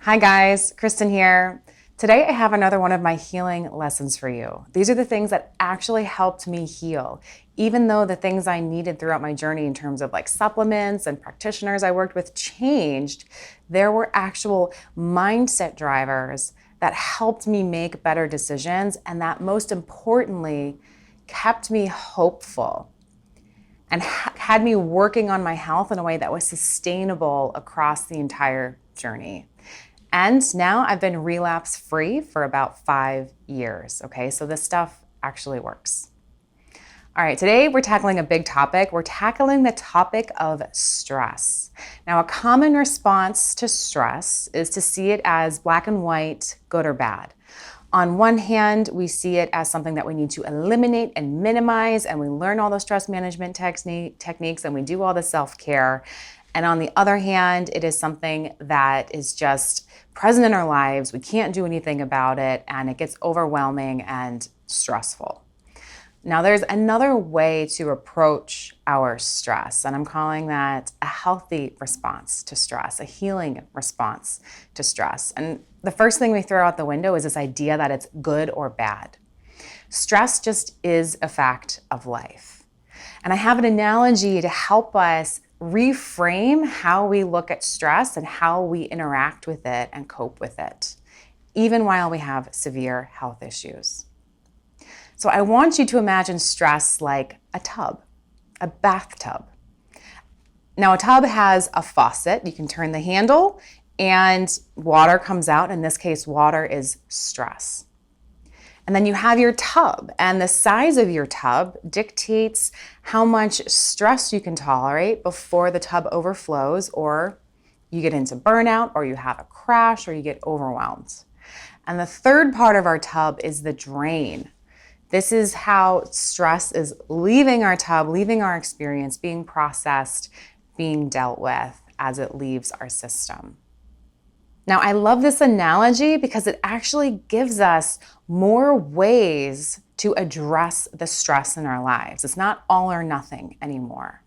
Hi guys, Kristen here. Today I have another one of my healing lessons for you. These are the things that actually helped me heal. Even though the things I needed throughout my journey in terms of like supplements and practitioners I worked with changed, there were actual mindset drivers that helped me make better decisions and that most importantly kept me hopeful and had me working on my health in a way that was sustainable across the entire journey. And now I've been relapse free for about 5 years. Okay, so this stuff actually works. All right, today we're tackling a big topic. We're tackling the topic of stress. Now, a common response to stress is to see it as black and white, good or bad. On one hand, we see it as something that we need to eliminate and minimize, and we learn all the stress management techniques and we do all the self-care. And on the other hand, it is something that is just present in our lives. We can't do anything about it, and it gets overwhelming and stressful. Now, there's another way to approach our stress, and I'm calling that a healthy response to stress, a healing response to stress. And the first thing we throw out the window is this idea that it's good or bad. Stress just is a fact of life. And I have an analogy to help us reframe how we look at stress and how we interact with it and cope with it, even while we have severe health issues. So I want you to imagine stress like a tub, a bathtub. Now a tub has a faucet. You can turn the handle and water comes out. In this case, water is stress. And then you have your tub, and the size of your tub dictates how much stress you can tolerate before the tub overflows, or you get into burnout, or you have a crash, or you get overwhelmed. And the third part of our tub is the drain. This is how stress is leaving our tub, leaving our experience, being processed, being dealt with as it leaves our system. Now, I love this analogy because it actually gives us more ways to address the stress in our lives. It's not all or nothing anymore.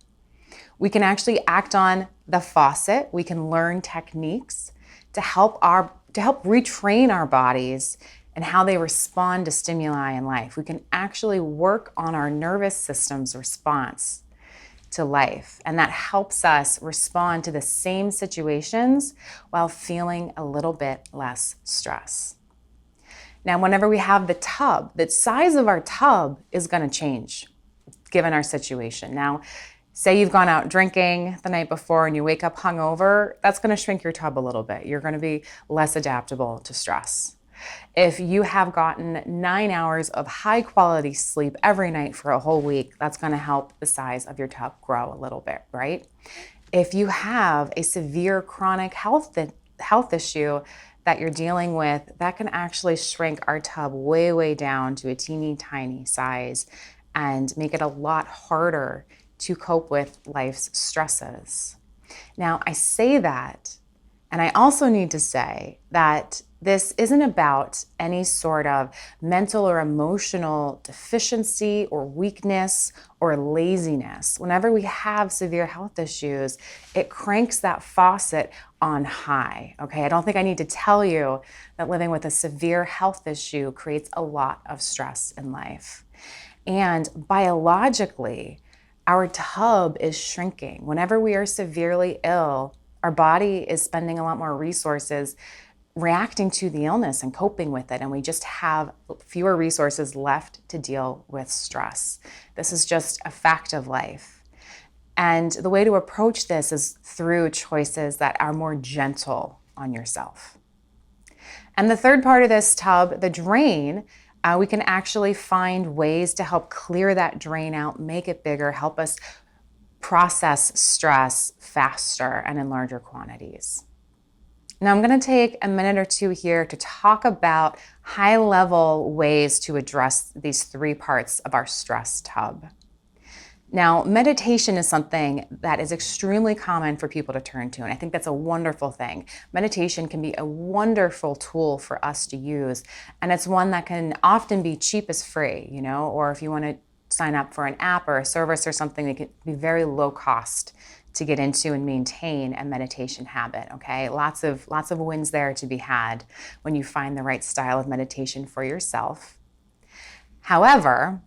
We can actually act on the faucet. We can learn techniques to help retrain our bodies and how they respond to stimuli in life. We can actually work on our nervous system's response to life, and that helps us respond to the same situations while feeling a little bit less stress. Now, whenever we have the tub, the size of our tub is going to change given our situation. Now, say you've gone out drinking the night before and you wake up hungover, that's going to shrink your tub a little bit. You're going to be less adaptable to stress. If you have gotten 9 hours of high quality sleep every night for a whole week, that's going to help the size of your tub grow a little bit, right? If you have a severe chronic health issue that you're dealing with, that can actually shrink our tub way, way down to a teeny tiny size and make it a lot harder to cope with life's stresses. Now, I say that, and I also need to say that this isn't about any sort of mental or emotional deficiency or weakness or laziness. Whenever we have severe health issues, it cranks that faucet on high, okay? I don't think I need to tell you that living with a severe health issue creates a lot of stress in life. And biologically, our tub is shrinking. Whenever we are severely ill, our body is spending a lot more resources reacting to the illness and coping with it, and we just have fewer resources left to deal with stress. This is just a fact of life. And the way to approach this is through choices that are more gentle on yourself. And the third part of this tub, the drain, we can actually find ways to help clear that drain out, make it bigger, help us process stress faster and in larger quantities. Now, I'm going to take a minute or two here to talk about high-level ways to address these three parts of our stress tub. Now, meditation is something that is extremely common for people to turn to, and I think that's a wonderful thing. Meditation can be a wonderful tool for us to use, and it's one that can often be cheap as free, or if you want to sign up for an app or a service or something, it can be very low cost to get into and maintain a meditation habit, okay? Lots of wins there to be had when you find the right style of meditation for yourself. However,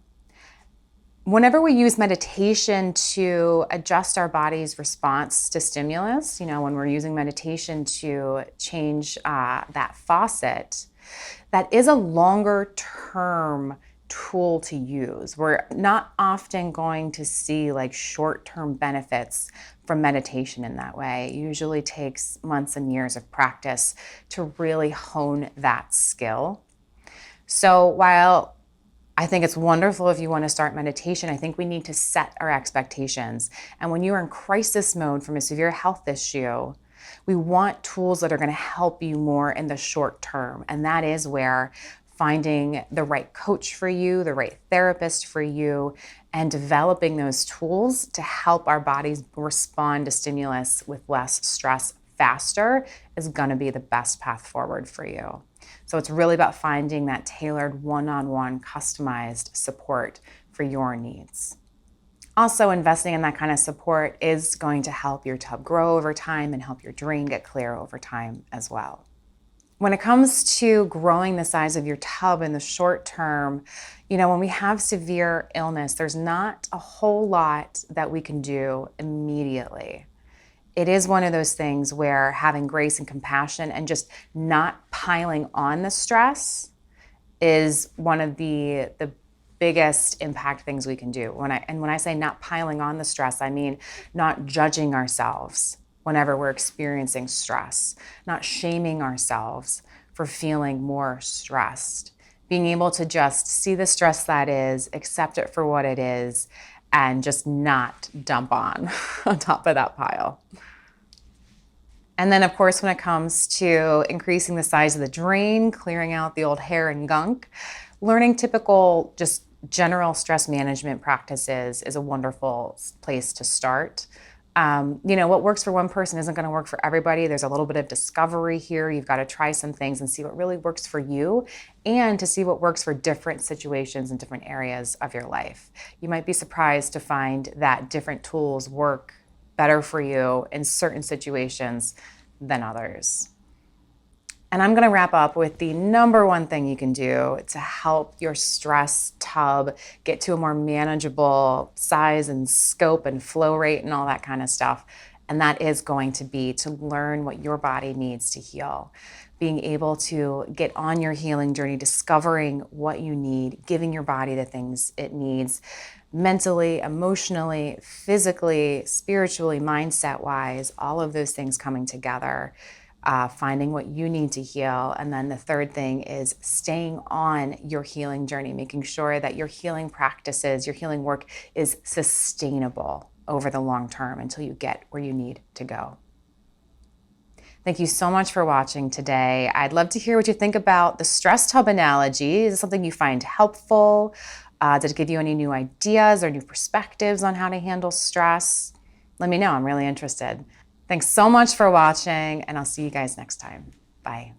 whenever we use meditation to adjust our body's response to stimulus, when we're using meditation to change that faucet, that is a longer term tool to use. We're not often going to see like short-term benefits from meditation in that way. It usually takes months and years of practice to really hone that skill. So while I think it's wonderful if you want to start meditation, I think we need to set our expectations. And when you're in crisis mode from a severe health issue, we want tools that are going to help you more in the short term. And that is where finding the right coach for you, the right therapist for you, and developing those tools to help our bodies respond to stimulus with less stress faster is going to be the best path forward for you. So it's really about finding that tailored one-on-one customized support for your needs. Also, investing in that kind of support is going to help your tub grow over time and help your drain get clear over time as well. When it comes to growing the size of your tub in the short term, when we have severe illness, there's not a whole lot that we can do immediately. It is one of those things where having grace and compassion and just not piling on the stress is one of the biggest impact things we can do. When I say not piling on the stress, I mean not judging ourselves whenever we're experiencing stress, not shaming ourselves for feeling more stressed, being able to just see the stress that is, accept it for what it is, and just not dump on top of that pile. And then, of course, when it comes to increasing the size of the drain, clearing out the old hair and gunk, learning typical, just general stress management practices is a wonderful place to start. What works for one person isn't going to work for everybody. There's a little bit of discovery here. You've got to try some things and see what really works for you and to see what works for different situations and different areas of your life. You might be surprised to find that different tools work better for you in certain situations than others. And I'm going to wrap up with the number one thing you can do to help your stress tub get to a more manageable size and scope and flow rate and all that kind of stuff. And that is going to be to learn what your body needs to heal. Being able to get on your healing journey, discovering what you need, giving your body the things it needs, mentally, emotionally, physically, spiritually, mindset-wise, all of those things coming together. Finding what you need to heal. And then the third thing is staying on your healing journey, making sure that your healing practices, your healing work is sustainable over the long term until you get where you need to go. Thank you so much for watching today. I'd love to hear what you think about the stress tub analogy. Is it something you find helpful? Did it give you any new ideas or new perspectives on how to handle stress? Let me know. I'm really interested. Thanks so much for watching, and I'll see you guys next time. Bye.